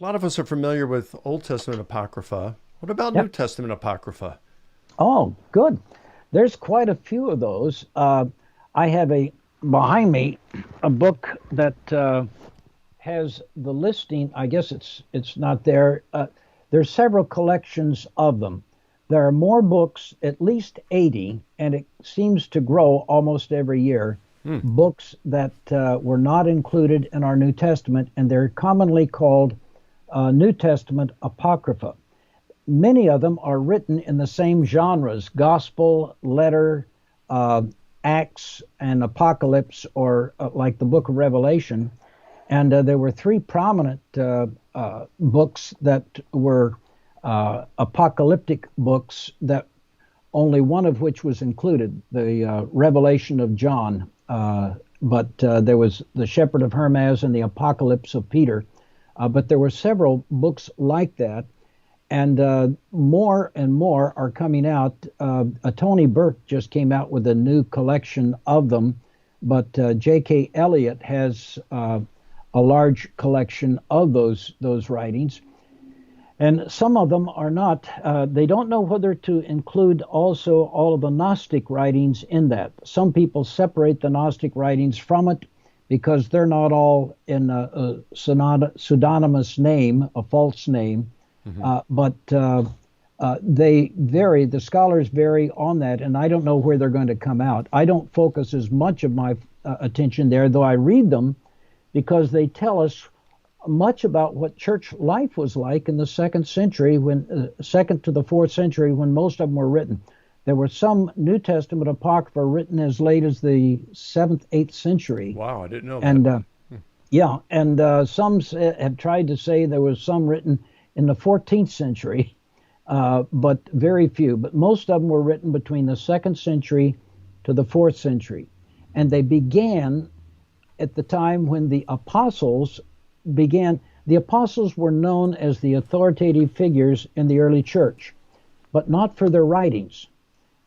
A lot of us are familiar with Old Testament Apocrypha. What about New Yep. Testament Apocrypha? Oh, good. There's quite a few of those. I have behind me a book that has the listing. I guess it's not there. There's several collections of them. There are more books, at least 80, and it seems to grow almost every year. Hmm. Books that were not included in our New Testament, and they're commonly called New Testament Apocrypha. Many of them are written in the same genres: gospel, letter, uh, Acts, and Apocalypse, or like the book of Revelation. And there were three prominent books that were apocalyptic books, that only one of which was included, the Revelation of John. But there was the Shepherd of Hermas and the Apocalypse of Peter. But there were several books like that. And more and more are coming out. Tony Burke just came out with a new collection of them, but J.K. Elliott has a large collection of those writings. And some of them are not, they don't know whether to include also all of the Gnostic writings in that. Some people separate the Gnostic writings from it because they're not all in a pseudonymous name, a false name. But they vary, the scholars vary on that, and I don't know where they're going to come out. I don't focus as much of my attention there, though I read them because they tell us much about what church life was like in the second century, when second to the fourth century, when most of them were written. There were some New Testament Apocrypha written as late as the 7th, 8th century. Wow, I didn't know And that. yeah, and some have tried to say there was some written in the 14th century, but very few. But most of them were written between the 2nd century to the 4th century. And they began at the time when the apostles began. The apostles were known as the authoritative figures in the early church, but not for their writings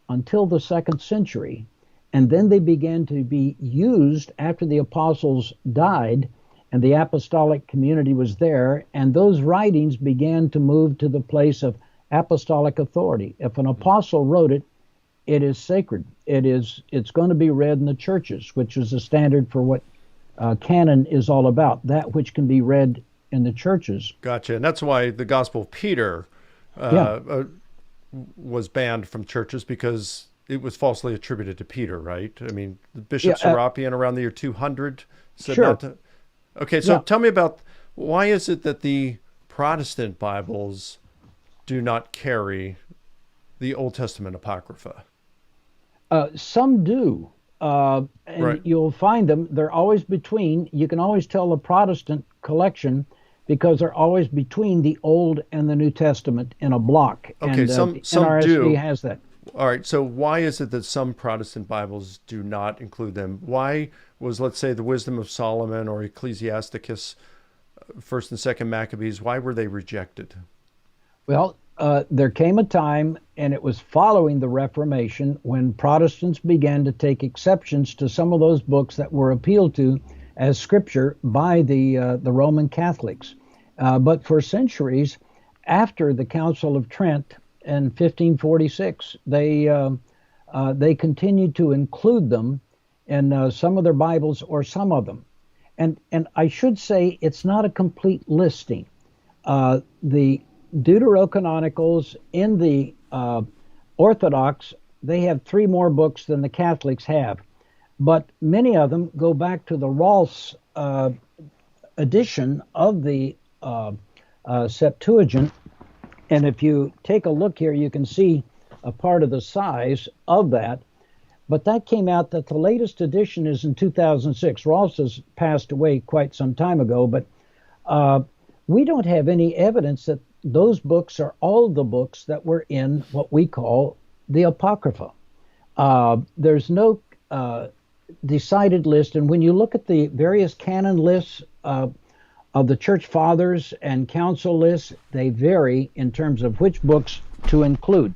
until the 2nd century. And then they began to be used after the apostles died and the apostolic community was there, and those writings began to move to the place of apostolic authority. If an apostle wrote it, it is sacred. It's going to be read in the churches, which is the standard for what canon is all about, that which can be read in the churches. Gotcha. And that's why the Gospel of Peter Yeah, was banned from churches, because it was falsely attributed to Peter, right? I mean, yeah, Bishop Serapion around the year 200 said sure. not to. Okay, so Yeah. tell me about, why is it that the Protestant Bibles do not carry the Old Testament Apocrypha? Some do, and Right. you'll find them. They're always between. You can always tell the Protestant collection because they're always between the Old and the New Testament in a block. Okay, And some the some NRSV do. has that. All right, so why is it that some Protestant Bibles do not include them? Why was, let's say, the Wisdom of Solomon or Ecclesiasticus, First and Second Maccabees, why were they rejected? Well, there came a time, and it was following the Reformation, when Protestants began to take exceptions to some of those books that were appealed to as scripture by the Roman Catholics. But for centuries, after the Council of Trent in 1546, they continued to include them in some of their Bibles, or some of them. And I should say it's not a complete listing. The Deuterocanonicals in the Orthodox, they have three more books than the Catholics have, but many of them go back to the Rahl's edition of the Septuagint. And if you take a look here, you can see a part of the size of that. But that came out, that the latest edition is in 2006. Rahl's has passed away quite some time ago, but we don't have any evidence that those books are all the books that were in what we call the Apocrypha. There's no decided list, and when you look at the various canon lists of the church fathers and council lists, they vary in terms of which books to include.